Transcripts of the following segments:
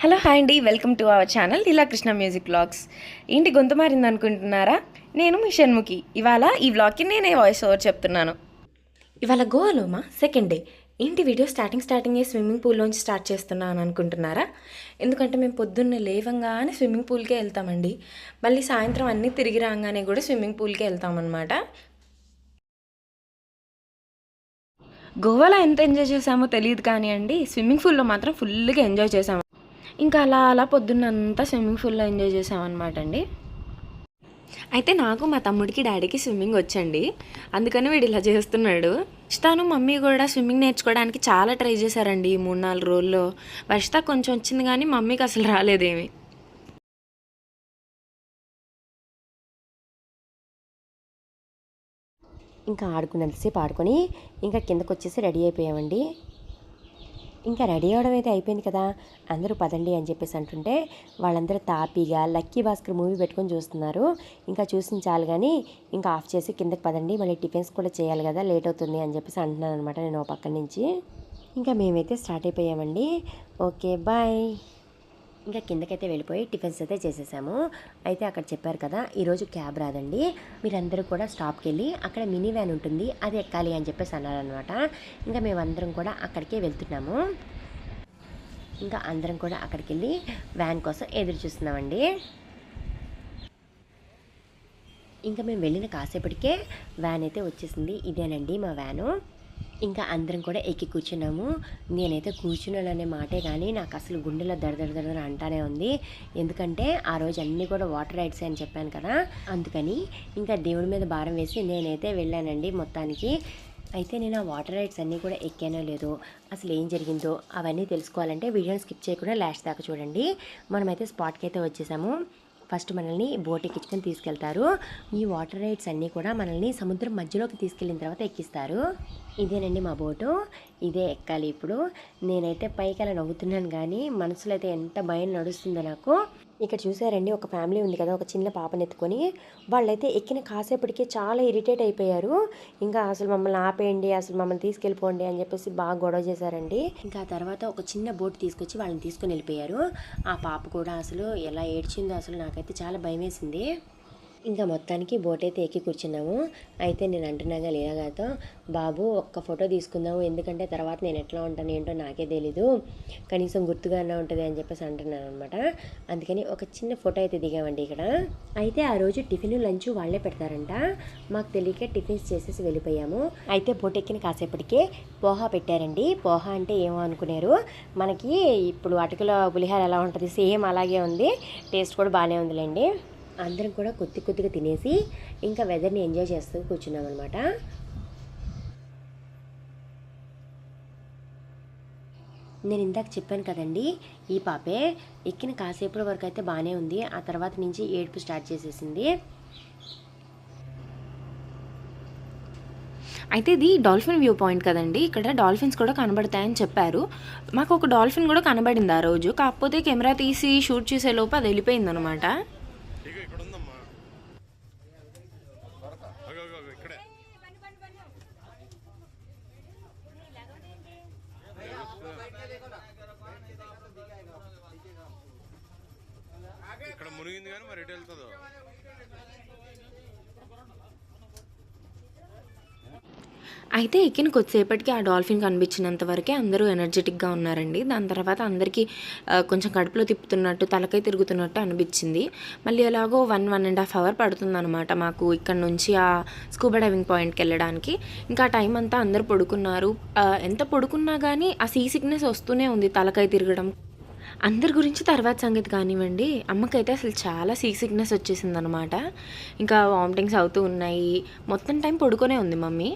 Hello hi అండి, welcome to our channel Leela Krishna music vlogs. ఏంటి గొంతు మారింది అనుకుంటున్నారా? నేను మీ షణ్ముఖి. ఇవాళ ఈ వ్లాగ్కి నేనే వాయిస్ ఓవర్ చెప్తున్నాను. ఇవాళ గోవాలోమా సెకండ్ డే. ఏంటి వీడియో స్టార్టింగే స్విమ్మింగ్ పూల్లోంచి స్టార్ట్ చేస్తున్నాను అనుకుంటున్నారా? ఎందుకంటే మేము పొద్దున్న లేవంగానే స్విమ్మింగ్ పూల్కే వెళ్తామండి. మళ్ళీ సాయంత్రం అన్నీ తిరిగి రాగానే కూడా స్విమ్మింగ్ పూల్కే వెళ్తామన్నమాట. గోవాలో ఎంత ఎంజాయ్ చేసామో తెలియదు కానీ అండి, స్విమ్మింగ్ పూల్లో మాత్రం ఫుల్గా ఎంజాయ్ చేసాము. ఇంకా అలా పొద్దున్నంతా స్విమ్మింగ్ పూల్లో ఎంజాయ్ చేసామన్నమాట అండి. అయితే నాకు మా తమ్ముడికి డాడీకి స్విమ్మింగ్ వచ్చండి, అందుకని వీడు ఇలా చేస్తున్నాడు. వర్షితాను మమ్మీ కూడా స్విమ్మింగ్ నేర్చుకోవడానికి చాలా ట్రై చేశారండి ఈ 3-4 రోజుల్లో. వర్షిత కొంచెం వచ్చింది కానీ మమ్మీకి అసలు రాలేదేమి. ఇంకా ఆడుకున్నంతసేపు ఆడుకొని ఇంకా కిందకు వచ్చేసి రెడీ అయిపోయామండి. ఇంకా రెడీ అవ్వడం అయితే అయిపోయింది కదా, అందరూ పదండి అని చెప్పేసి అంటుంటే వాళ్ళందరూ తాపీగా లక్కీ భాస్కర్ మూవీ పెట్టుకొని చూస్తున్నారు. ఇంకా చూసిన చాలు కానీ ఇంకా ఆఫ్ చేసి కిందకి పదండి, మళ్ళీ టిఫిన్స్ కూడా చేయాలి కదా, లేట్ అవుతుంది అని చెప్పేసి అంటున్నాను అనమాట నేను పక్క నుంచి. ఇంకా మేమైతే స్టార్ట్ అయిపోయామండి. Okay bye. ఇంకా కిందకైతే వెళ్ళిపోయి టిఫిన్స్ అయితే చేసేసాము. అయితే అక్కడ చెప్పారు కదా ఈరోజు క్యాబ్ రాదండి, మీరందరూ కూడా స్టాప్కి వెళ్ళి అక్కడ మినీ వ్యాన్ ఉంటుంది అది ఎక్కాలి అని చెప్పేసి అన్నారనమాట. ఇంకా మేమందరం కూడా అక్కడికే వెళ్తున్నాము. ఇంకా అందరం కూడా అక్కడికి వెళ్ళి వ్యాన్ కోసం ఎదురు చూస్తున్నామండి. ఇంకా మేము వెళ్ళిన కాసేపటికే వ్యాన్ అయితే వచ్చేసింది. ఇదేనండి మా వ్యాను. ఇంకా అందరం కూడా ఎక్కి కూర్చున్నాము. నేనైతే కూర్చున్నాననే మాటే కానీ నాకు అసలు గుండెలో దడదడ అంటానే ఉంది. ఎందుకంటే ఆ రోజు అన్నీ కూడా వాటర్ రైడ్స్ అని చెప్పాను కదా, అందుకని ఇంకా దేవుడి మీద భారం వేసి నేనైతే వెళ్ళానండి మొత్తానికి. అయితే నేను ఆ వాటర్ రైడ్స్ అన్నీ కూడా ఎక్కానో లేదో, అసలు ఏం జరిగిందో అవన్నీ తెలుసుకోవాలంటే వీడియోని స్కిప్ చేయకుండా లాస్ట్ దాకా చూడండి. మనమైతే స్పాట్కి అయితే వచ్చేసాము. ఫస్ట్ మనల్ని బోట్ ఎక్కించుకొని తీసుకెళ్తారు. ఈ వాటర్ రైడ్స్ అన్నీ కూడా మనల్ని సముద్రం మధ్యలోకి తీసుకెళ్ళిన తర్వాత ఎక్కిస్తారు. ఇదేనండి మా బోటు, ఇదే ఎక్కాలి ఇప్పుడు. నేనైతే పైకి అలా నవ్వుతున్నాను కానీ మనసులో అయితే ఎంత భయం నడుస్తుందో నాకు. ఇక్కడ చూసారండి ఒక ఫ్యామిలీ ఉంది కదా, ఒక చిన్న పాపను ఎత్తుకొని, వాళ్ళైతే ఎక్కిన కాసేపటికే చాలా ఇరిటేట్ అయిపోయారు. ఇంకా అసలు మమ్మల్ని ఆపేయండి, అసలు మమ్మల్ని తీసుకెళ్ళిపోండి అని చెప్పేసి బాగా గొడవ చేశారండి. ఇంకా తర్వాత ఒక చిన్న బోట్ తీసుకొచ్చి వాళ్ళని తీసుకొని వెళ్ళిపోయారు. ఆ పాప కూడా అసలు ఎలా ఏడ్చిందో అసలు నాకైతే చాలా భయం వేసింది. ఇంకా మొత్తానికి బోట్ అయితే ఎక్కి కూర్చున్నాము. అయితే నేను అంటున్నాగా లీలాగాతో, బాబు ఒక్క ఫోటో తీసుకుందాము, ఎందుకంటే తర్వాత నేను ఎట్లా ఉంటాను ఏంటో నాకే తెలీదు, కనీసం గుర్తుగానే ఉంటుంది అని చెప్పేసి అంటున్నాను అనమాట. అందుకని ఒక చిన్న ఫోటో అయితే దిగామండి ఇక్కడ. అయితే ఆ రోజు టిఫిన్ లంచ్ వాళ్ళే పెడతారంట, మాకు తెలియక టిఫిన్స్ చేసేసి వెళ్ళిపోయాము. అయితే బోట్ ఎక్కిన కాసేపటికే పోహా పెట్టారండి. పోహా అంటే ఏమో అనుకున్నారు, మనకి ఇప్పుడు అటుకుల పులిహార ఎలా ఉంటుంది సేమ్ అలాగే ఉంది, టేస్ట్ కూడా బాగానే ఉందిలేండి. అందరం కూడా కొద్దిగా తినేసి ఇంకా వెదర్ని ఎంజాయ్ చేస్తూ కూర్చున్నాం అనమాట. నేను ఇందాక చెప్పాను కదండి, ఈ పాపే ఎక్కిన కాసేపటి వరకు అయితే బాగానే ఉంది, ఆ తర్వాత నుంచి ఏడుపు స్టార్ట్ చేసేసింది. అయితే ఇది డాల్ఫిన్ వ్యూ పాయింట్ కదండి, ఇక్కడ డాల్ఫిన్స్ కూడా కనబడతాయని చెప్పారు. మాకు ఒక డాల్ఫిన్ కూడా కనబడింది ఆ రోజు, కాకపోతే కెమెరా తీసి షూట్ చేసే లోపు అది వెళ్ళిపోయింది అనమాట. ఇక్కడ మునిగింది కానీ మరి ఎటు వెళ్తుందో. అయితే ఎక్కిన కొద్దిసేపటికి ఆ డాల్ఫిన్ కనిపించినంత వరకే అందరూ ఎనర్జెటిక్గా ఉన్నారండి. దాని తర్వాత అందరికీ కొంచెం కడుపులో తిప్పుతున్నట్టు, తలకై తిరుగుతున్నట్టు అనిపించింది. మళ్ళీ ఎలాగో 1.5 అవర్ పడుతుందన్నమాట మాకు ఇక్కడ నుంచి ఆ స్కూబా డైవింగ్ పాయింట్కి వెళ్ళడానికి. ఇంకా టైం అంతా అందరూ పడుకున్నారు. ఎంత పడుకున్నా కానీ ఆ సీ సిక్నెస్ వస్తూనే ఉంది, తలకై తిరగడం. అందరి గురించి తర్వాత సంగతి కానివ్వండి, అమ్మకైతే అసలు చాలా సీ సిక్నెస్ వచ్చేసిందనమాట. ఇంకా వామిటింగ్స్ అవుతూ ఉన్నాయి, మొత్తం టైం పడుకునే ఉంది మమ్మీ.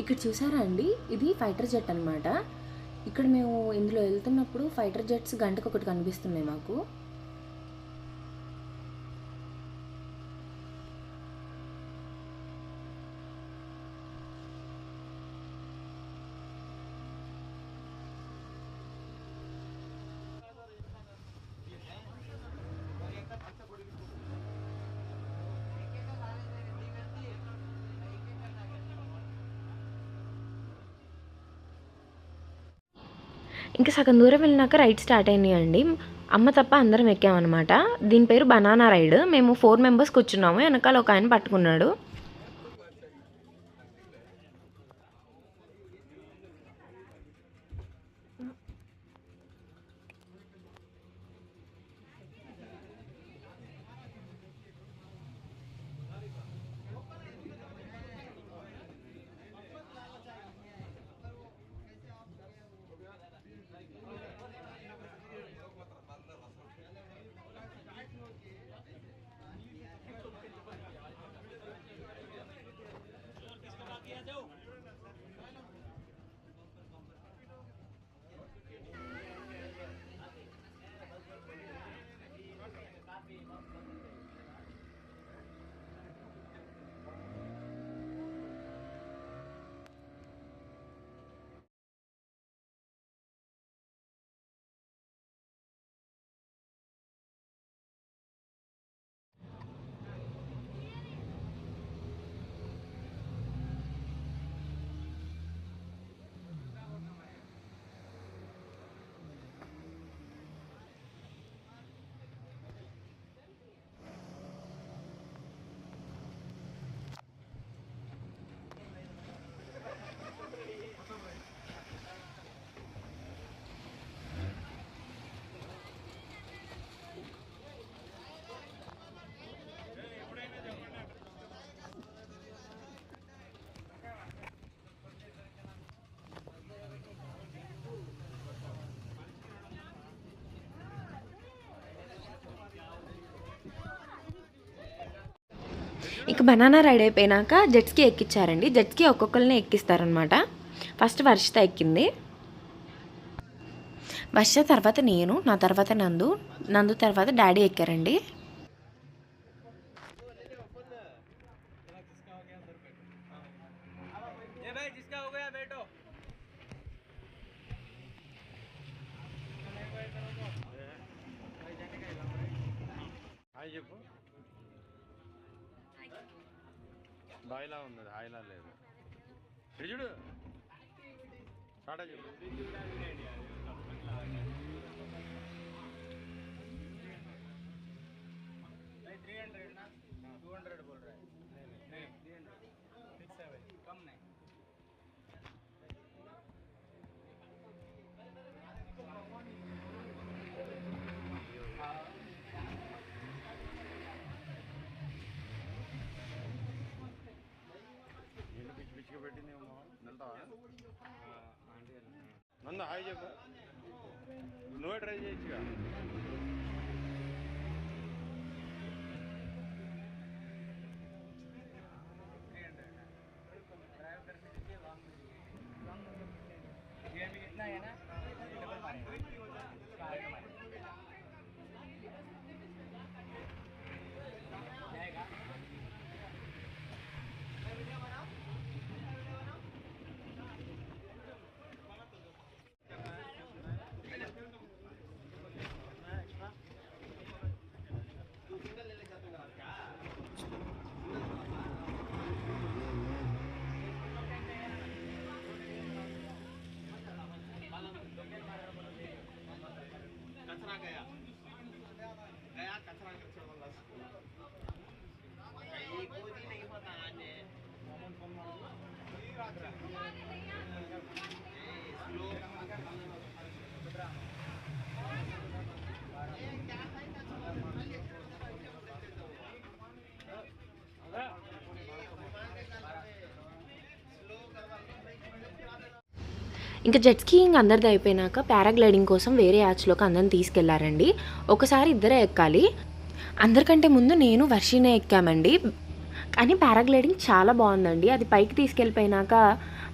ఇక్కడ చూసారా అండి, ఇది ఫైటర్ జెట్ అనమాట. ఇక్కడ మేము ఇందులో వెళ్తున్నప్పుడు ఫైటర్ జెట్స్ గంటకు ఒకటి కనిపిస్తున్నాయి మాకు. ఇంకా సగం దూరం వెళ్ళినాక రైడ్ స్టార్ట్ అయినాయండి. అమ్మ తప్ప అందరం ఎక్కామన్నమాట. దీని పేరు బనానా రైడ్. మేము 4 మెంబర్స్ కూర్చున్నాము, వెనకాల ఒక ఆయన పట్టుకున్నాడు. ఇక బనానా రైడ్ అయిపోయినాక జెట్స్కి ఎక్కించారండి. జెట్స్కి ఒక్కొక్కరిని ఎక్కిస్తారనమాట. ఫస్ట్ వర్షిత ఎక్కింది. వర్ష తర్వాత నేను, నా తర్వాత నందు తర్వాత డాడీ ఎక్కారండి. హాయ్ చెప్పు. బాయిలా ఉంది, హాయిలా లేదు. చూడు టాటా చెప్పు. పిచ్చిగా పెట్టింది ఏమో, వెళ్తావా? నందు హాయ్ చెప్పు. నువ్వే ట్రై చేయొచ్చుగా. ఇంకా జెట్ స్కీయింగ్ అందరిది అయిపోయినాక పారాగ్లైడింగ్ కోసం వేరే యాచ్లోకి అందరిని తీసుకెళ్లారండి. ఒకసారి ఇద్దరే ఎక్కాలి. అందరికంటే ముందు నేను వర్షినే ఎక్కామండి. కానీ పారాగ్లైడింగ్ చాలా బాగుందండి. అది పైకి తీసుకెళ్ళిపోయినాక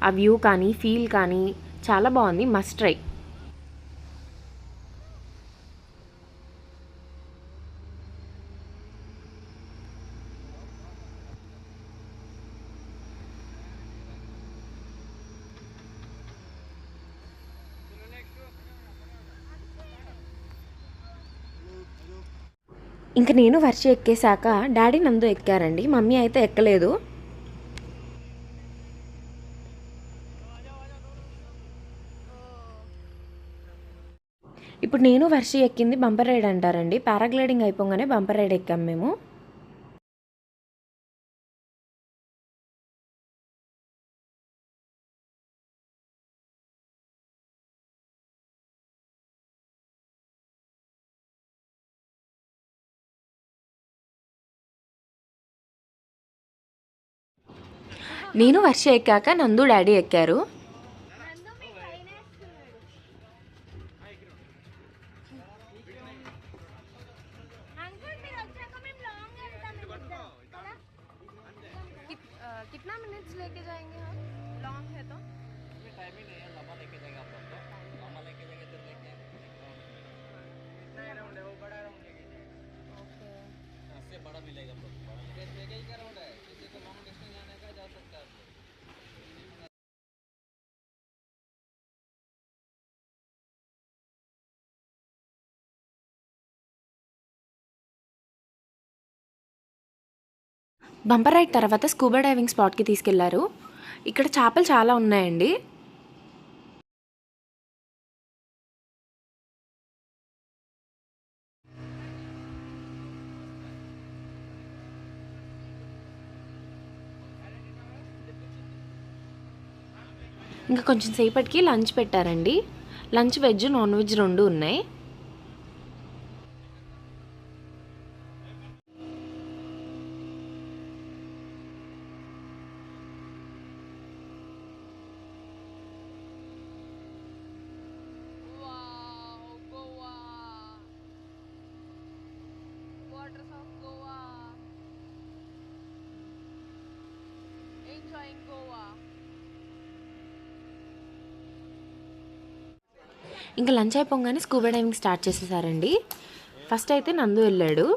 ఆ వ్యూ కానీ ఫీల్ కానీ చాలా బాగుంది. Must try. ఇంక నేను వర్షి ఎక్కేశాక డాడీ నందు ఎక్కారండి. మమ్మీ అయితే ఎక్కలేదు. ఇప్పుడు నేను వర్షి ఎక్కింది బంపర్ రైడ్ అంటారండి. పారాగ్లైడింగ్ అయిపోగానే బంపర్ రైడ్ ఎక్కాం మేము. నేను వర్ష ఎక్కాక నందు డాడీ ఎక్కారు. कितना मिनट्स लेके जाएंगे हम लॉन्ग है तो टाइम ही नहीं है लंबा लेके जाएगा आप लोग तो लंबा लेके जाएंगे तो लेके राउंड है वो बड़ा राउंड लेके ओके इससे बड़ा मिलेगा आप लोग बड़ा लेके ही का राउंड है किसी को लॉन्ग डिस्टेंस जाने का जा सकता है आप लोग బంపర్ రైడ్ తర్వాత స్కూబా డైవింగ్ స్పాట్కి తీసుకెళ్లారు. ఇక్కడ చేపలు చాలా ఉన్నాయండి. ఇంకా కొంచెం సేపటికి లంచ్ పెట్టారండి. లంచ్ వెజ్ నాన్ వెజ్ 2 ఉన్నాయి. Wow Goa waters of goa enjoying goa ఇంకా లంచ్ అయిపోగానే స్కూబా డైవింగ్ స్టార్ట్ చేసేసారండి. ఫస్ట్ అయితే నందు వెళ్ళాడు.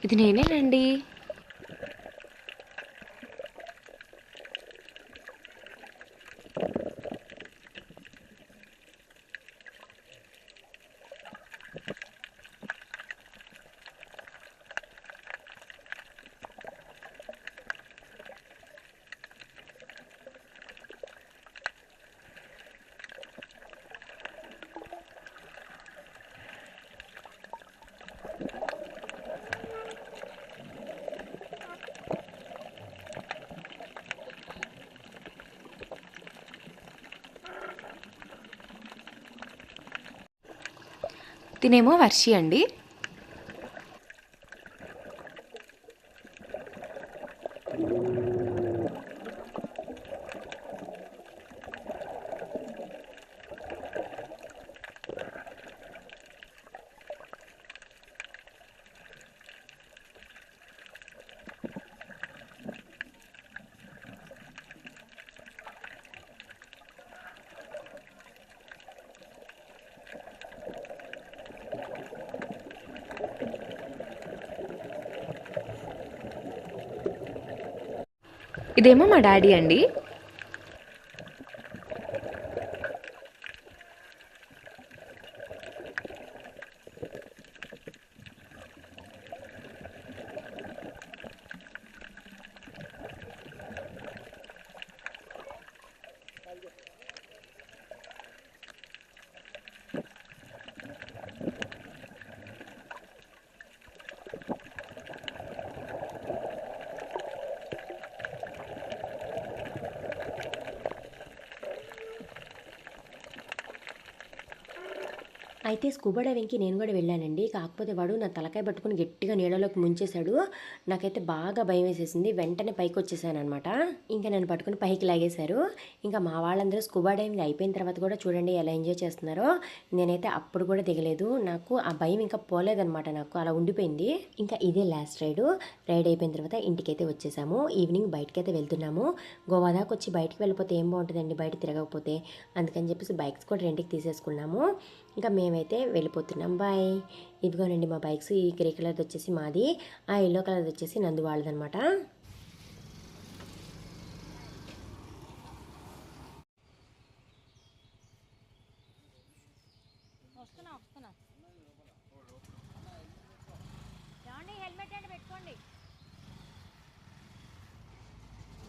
ఇది నేనేనండి. తినేమో వర్షి అండి. ఇదేమో మా డాడీ అండి. అయితే స్కూబా డైవింగ్కి నేను కూడా వెళ్ళానండి. కాకపోతే వాడు నా తలకాయ పట్టుకుని గట్టిగా నీళ్ళలోకి ముంచేశాడు. నాకైతే బాగా భయం వేసేసింది. వెంటనే పైకి వచ్చేసానమాట. ఇంకా నన్ను పట్టుకుని పైకి లాగేశారు. ఇంకా మా వాళ్ళందరూ స్కూబా డైవింగ్ అయిపోయిన తర్వాత కూడా చూడండి ఎలా ఎంజాయ్ చేస్తున్నారో. నేనైతే అప్పుడు కూడా దిగలేదు. నాకు ఆ భయం ఇంకా పోలేదనమాట, నాకు అలా ఉండిపోయింది. ఇంకా ఇదే లాస్ట్ రైడ్ అయిపోయిన తర్వాత ఇంటికైతే వచ్చేసాము. ఈవినింగ్ బయటకైతే వెళ్తున్నాము. గోవా దాకా వచ్చి బయటకు వెళ్ళిపోతే ఏం బాగుంటుందండి బయట తిరగకపోతే. అందుకని చెప్పేసి బైక్స్ కూడా రెంట్కి తీసేసుకున్నాము. ఇంకా మేమైతే వెళ్ళిపోతున్నాం. బాయ్. ఇదిగోనండి మా బైక్స్. ఈ గ్రే కలర్ది వచ్చేసి మాది, ఆ ఎల్లో కలర్ది వచ్చేసి నందు వాళ్ళదనమాట. హెల్మెట్ అంటే పెట్టుకోండి.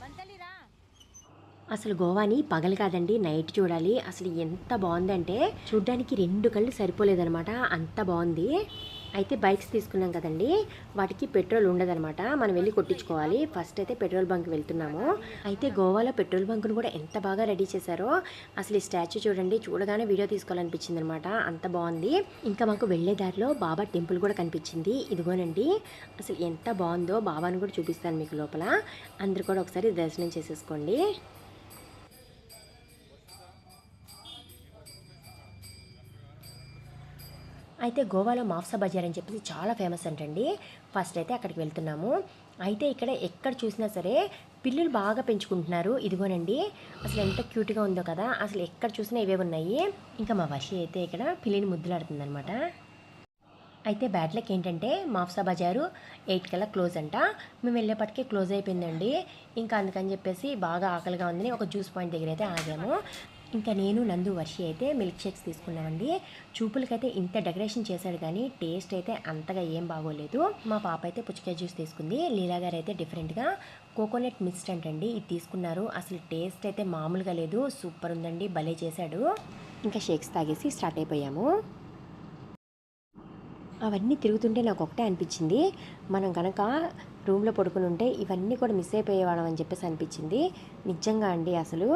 బంతలిరా. అసలు గోవాని పగలు కాదండి నైట్ చూడాలి. అసలు ఎంత బాగుందంటే చూడ్డానికి 2 కళ్ళు సరిపోలేదనమాట, అంత బాగుంది. అయితే బైక్స్ తీసుకున్నాం కదండి, వాటికి పెట్రోల్ ఉండదనమాట, మనం వెళ్ళి కొట్టించుకోవాలి. ఫస్ట్ అయితే పెట్రోల్ బంక్ వెళ్తున్నాము. అయితే గోవాలో పెట్రోల్ బంక్ను కూడా ఎంత బాగా రెడీ చేశారో. అసలు ఈ స్టాచ్యూ చూడండి, చూడగానే వీడియో తీసుకోవాలనిపించింది అనమాట, అంత బాగుంది. ఇంకా మాకు వెళ్ళే దారిలో బాబా టెంపుల్ కూడా కనిపించింది. ఇదిగోనండి, అసలు ఎంత బాగుందో. బాబాను కూడా చూపిస్తాను మీకు లోపల. అందరు కూడా ఒకసారి దర్శనం చేసేసుకోండి. అయితే గోవాలో మాఫ్సా బజార్ అని చెప్పేసి చాలా ఫేమస్ అంటండి. ఫస్ట్ అయితే అక్కడికి వెళ్తున్నాము. అయితే ఇక్కడ ఎక్కడ చూసినా సరే పిల్లులు బాగా పెంచుకుంటున్నారు. ఇదిగోనండి, అసలు ఎంత క్యూట్గా ఉందో కదా. అసలు ఎక్కడ చూసినా ఇవే ఉన్నాయి. ఇంకా మా వషి అయితే ఇక్కడ పిల్లిని ముద్దులాడుతుందనమాట. అయితే బ్యాడ్ లక్ ఏంటంటే మాఫ్సా బజారు 8 కల్లా క్లోజ్ అంట. మేము వెళ్ళేపటికే క్లోజ్ అయిపోయిందండి. ఇంకా అందుకని చెప్పేసి బాగా ఆకలిగా ఉందని ఒక జ్యూస్ పాయింట్ దగ్గర అయితే ఆగాము. ఇంకా నేను నందు వర్షి అయితే మిల్క్ షేక్స్ తీసుకున్నామండి. చూపులకైతే ఇంత డెకరేషన్ చేశాడు కానీ టేస్ట్ అయితే అంతగా ఏం బాగోలేదు. మా పాప అయితే పుచ్చకాయ జ్యూస్ తీసుకుంది. లీలా గారు అయితే డిఫరెంట్గా కోకోనట్ మిస్ట్ అంటండి ఇది తీసుకున్నారు. అసలు టేస్ట్ అయితే మామూలుగా లేదు, సూపర్ ఉందండి, భలే చేశాడు. ఇంకా షేక్స్ తాగేసి స్టార్ట్ అయిపోయాము. అవన్నీ తిరుగుతుంటే నాకు ఒకటే అనిపించింది, మనం కనుక రూమ్లో పడుకుని ఉంటే ఇవన్నీ కూడా మిస్ అయిపోయేవాళ్ళం అని చెప్పేసి అనిపించింది. నిజంగా అండి, అసలు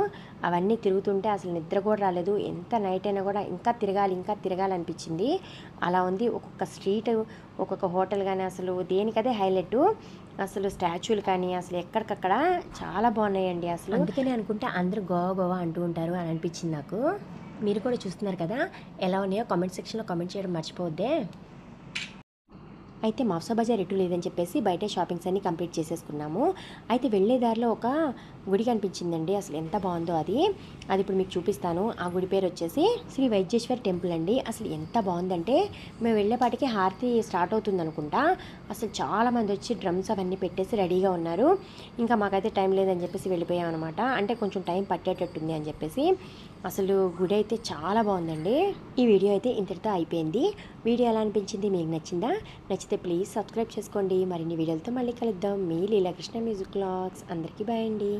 అవన్నీ తిరుగుతుంటే అసలు నిద్ర కూడా రాలేదు. ఎంత నైట్ అయినా కూడా ఇంకా తిరగాలి అనిపించింది. అలా ఉంది. ఒక్కొక్క స్ట్రీట్, ఒక్కొక్క హోటల్ కానీ అసలు దేనికదే హైలైట్. అసలు స్టాచ్యూలు కానీ అసలు ఎక్కడికక్కడ చాలా బాగున్నాయండి. అసలు అందుకనే అనుకుంటే అందరూ గోవా అంటూ ఉంటారు అని అనిపించింది నాకు. మీరు కూడా చూస్తున్నారు కదా ఎలా ఉన్నాయో. కామెంట్ సెక్షన్లో కామెంట్ చేయడం మర్చిపోవద్దే. అయితే మాఫ్సా బజార్ ఎటు లేదని చెప్పేసి బయట షాపింగ్స్ అన్నీ కంప్లీట్ చేసేసుకున్నాము. అయితే వెళ్ళే దారిలో ఒక గుడి కనిపించిందండి. అసలు ఎంత బాగుందో అది ఇప్పుడు మీకు చూపిస్తాను. ఆ గుడి పేరు వచ్చేసి శ్రీ వైద్యేశ్వర్ టెంపుల్ అండి. అసలు ఎంత బాగుందంటే మేము వెళ్ళేపాటికి హారతి స్టార్ట్ అవుతుంది అనుకుంటా. అసలు చాలామంది వచ్చి డ్రమ్స్ అవన్నీ పెట్టేసి రెడీగా ఉన్నారు. ఇంకా మాకైతే టైం లేదని చెప్పేసి వెళ్ళిపోయాం అనమాట. అంటే కొంచెం టైం పట్టేటట్టుంది అని చెప్పేసి. అసలు గుడి అయితే చాలా బాగుందండి. ఈ వీడియో అయితే ఇంతటితో అయిపోయింది. వీడియో ఎలా అనిపించింది, మీకు నచ్చిందా? నచ్చితే ప్లీజ్ సబ్స్క్రైబ్ చేసుకోండి. మరిన్ని వీడియోలతో మళ్ళీ కలుద్దాం. మీ లీలా కృష్ణ మ్యూజిక్ వ్లాగ్స్. అందరికీ బాయ్ అండి.